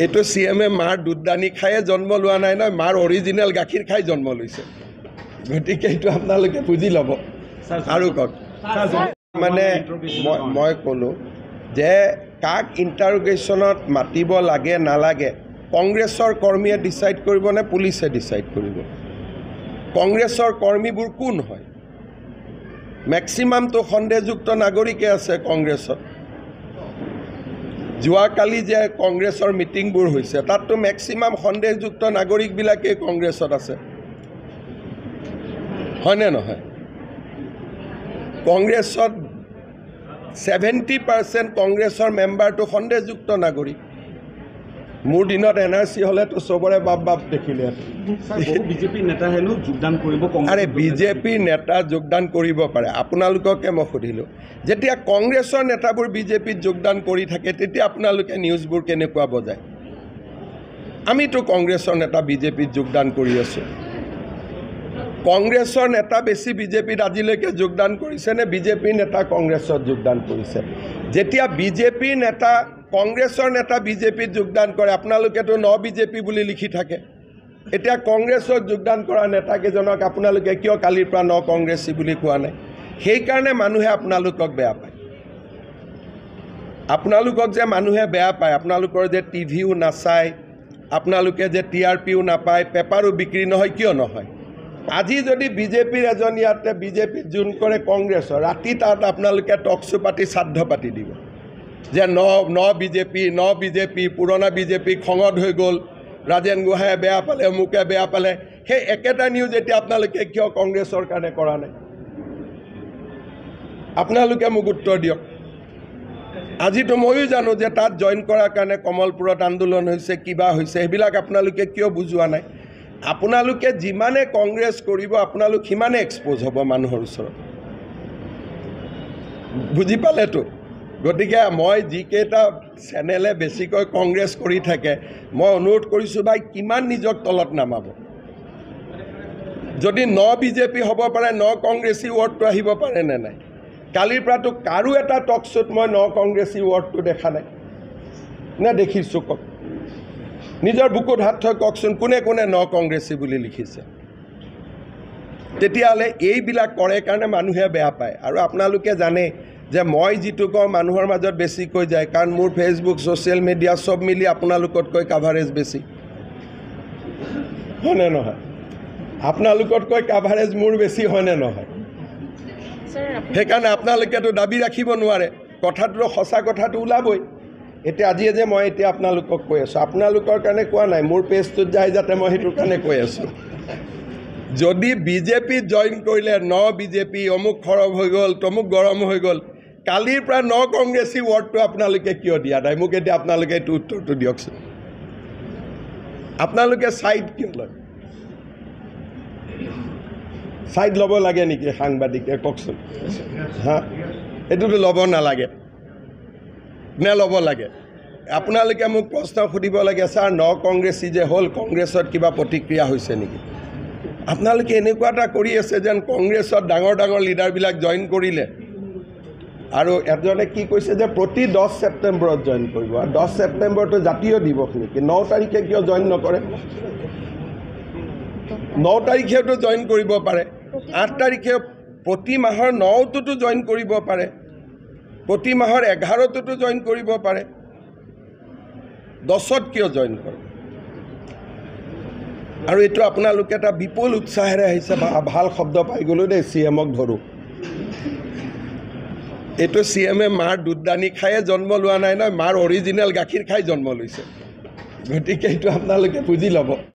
এইটো CM মাৰ দুধদানি খায়ে জন্ম লোৱা নাই নহয়, মাৰ অৰিজিনেল গাখীৰ খাই জন্ম লৈছে। গতিকে এইটো আপোনালোকে বুজি ল'ব। আৰু কওক, মানে মই ক'লোঁ যে কাক ইণ্টাৰোগেশ্যনত মাতিব লাগে নালাগে কংগ্ৰেছৰ কৰ্মীয়ে ডিচাইড কৰিব নে পুলিচে ডিচাইড কৰিব? কংগ্ৰেছৰ কৰ্মীবোৰ কোন হয়? মেক্সিমামটো সন্দেহযুক্ত নাগৰিকে আছে কংগ্ৰেছত। যোৱাকালি যে কংগ্ৰেছৰ মিটিংবোৰ হৈছে তাততো মেক্সিমাম সন্দেহযুক্ত নাগৰিকবিলাকেই কংগ্ৰেছত আছে, হয়নে নহয়? কংগ্ৰেছত 70% কংগ্ৰেছৰ মেম্বাৰটো সন্দেহযুক্ত নাগৰিক। মোৰ দিনত NRC হ'লেতো চবৰে বাপ দেখিলে। বিজেপি নেতা হেনো যোগদান কৰিব। আৰে বিজেপি নেতা যোগদান কৰিব পাৰে। আপোনালোককে মই সুধিলোঁ, যেতিয়া কংগ্ৰেছৰ নেতাবোৰ বিজেপিত যোগদান কৰি থাকে তেতিয়া আপোনালোকে নিউজবোৰ কেনেকুৱা বজায়? আমিতো কংগ্ৰেছৰ নেতা বিজেপিত যোগদান কৰি আছোঁ। কংগ্ৰেছৰ নেতা বেছি বিজেপিত আজিলৈকে যোগদান কৰিছে নে বিজেপিৰ নেতা কংগ্ৰেছত যোগদান কৰিছে? যেতিয়া বিজেপিৰ নেতা কংগ্ৰেছৰ নেতা বিজেপিত যোগদান কৰে আপোনালোকেতো ন বিজেপি বুলি লিখি থাকে। এতিয়া কংগ্ৰেছত যোগদান কৰা নেতাকেইজনক আপোনালোকে কিয় কালিৰ পৰা ন কংগ্ৰেছী বুলি কোৱা নাই? সেইকাৰণে মানুহে আপোনালোকক বেয়া পায়। আপোনালোকক যে মানুহে বেয়া পায়, আপোনালোকৰ যে টিভিও নাচায়, আপোনালোকে যে TRPও নাপায়, পেপাৰো বিক্ৰী নহয়, কিয় নহয়? আজি যদি বিজেপিৰ এজন ইয়াতে বিজেপিত জোন কৰে কংগ্ৰেছৰ, ৰাতি তাত আপোনালোকে টকশ্ব পাতি শ্ৰাদ্ধ পাতি দিব যে ন বিজেপি পুৰণা বিজেপি খঙত হৈ গ'ল, ৰাজেন গোহাঁয়ে বেয়া পালে, অমুকে বেয়া পালে। সেই একেটা নিউজ এতিয়া আপোনালোকে কিয় কংগ্ৰেছৰ কাৰণে কৰা নাই? আপোনালোকে মোক উত্তৰ দিয়ক। আজিতো ময়ো জানো যে তাত জইন কৰাৰ কাৰণে কমলপুৰত আন্দোলন হৈছে, কিবা হৈছে, সেইবিলাক আপোনালোকে কিয় বুজোৱা নাই? আপোনালোকে যিমানে কংগ্ৰেছ কৰিব আপোনালোক সিমানে এক্সপ'জ হ'ব মানুহৰ ওচৰত। বুজি পালেতো? গতিকে মই যিকেইটা চেনেলে বেছিকৈ কংগ্ৰেছ কৰি থাকে মই অনুৰোধ কৰিছোঁ, ভাই কিমান নিজক তলত নামাব? যদি ন বিজেপি হ'ব পাৰে, ন কংগ্ৰেছী ৱৰ্ডটো আহিব পাৰে নে নাই? কালিৰ পৰাতো কাৰো এটা টকশ্ব'ত মই ন কংগ্ৰেছী ৱৰ্ডটো দেখা নাই নে দেখিছোঁ? কওক, নিজৰ বুকুত হাত থৈ কওকচোন কোনে কোনে ন কংগ্ৰেছী বুলি লিখিছে? তেতিয়াহ'লে এইবিলাক কৰে কাৰণে মানুহে বেয়া পায়। আৰু আপোনালোকে জানে যে মই যিটো কওঁ মানুহৰ মাজত বেছিকৈ যায়, কাৰণ মোৰ ফেচবুক ছ'চিয়েল মিডিয়া চব মিলি আপোনালোকতকৈ কাভাৰেজ বেছি, হয়নে নহয়? আপোনালোকতকৈ কাভাৰেজ মোৰ বেছি, হয়নে নহয়? সেইকাৰণে আপোনালোকেতো দাবী ৰাখিব নোৱাৰে, কথাটো সঁচা কথাটো ওলাবই। এতিয়া আজিয়ে যে মই এতিয়া আপোনালোকক কৈ আছোঁ, আপোনালোকৰ কাৰণে কোৱা নাই, মোৰ পেজটোত যায় যাতে মই সেইটোৰ কাৰণে কৈ আছোঁ। যদি বিজেপিত জইন কৰিলে ন বিজেপি, অমুক খৰব হৈ গ'ল, তমুক গৰম হৈ গ'ল, কালিৰ পৰা ন কংগ্ৰেছী ৱৰ্ডটো আপোনালোকে কিয় দিয়া নাই? মোক এতিয়া আপোনালোকে এইটো উত্তৰটো দিয়কচোন। আপোনালোকে ছাইড কিয় লয়? ছাইড ল'ব লাগে নেকি সাংবাদিকে? কওকচোন। হা, এইটোতো ল'ব নালাগে নে ল'ব লাগে? আপোনালোকে মোক প্ৰশ্ন সুধিব লাগে, ছাৰ ন কংগ্ৰেছী যে হ'ল কংগ্ৰেছত কিবা প্ৰতিক্ৰিয়া হৈছে নেকি? আপোনালোকে এনেকুৱা এটা কৰি আছে যেন কংগ্ৰেছত ডাঙৰ ডাঙৰ লিডাৰবিলাক জইন কৰিলে আৰু এজনে কি কৈছে যে প্ৰতি 10 ছেপ্টেম্বৰত জইন কৰিব। আৰু 10 ছেপ্টেম্বৰটো জাতীয় দিৱস নেকি? 9 তাৰিখে কিয় জইন নকৰে? 9 তাৰিখেতো জইন কৰিব পাৰে, 8 তাৰিখে, প্ৰতি মাহৰ 9টোতো জইন কৰিব পাৰে, প্ৰতি মাহৰ 11টোতো জইন কৰিব পাৰে, 10ত কিয় জইন কৰে? আৰু এইটো আপোনালোকে এটা বিপুল উৎসাহেৰে আহিছে। ভাল শব্দ পাই গ'লোঁ দেই, CMক ধৰোঁ। এইটো CM মাৰ দুধদানি খায়ে জন্ম লোৱা নাই নহয়, মাৰ অৰিজিনেল গাখীৰ খাই জন্ম লৈছে। গতিকে এইটো আপোনালোকে বুজি ল'ব।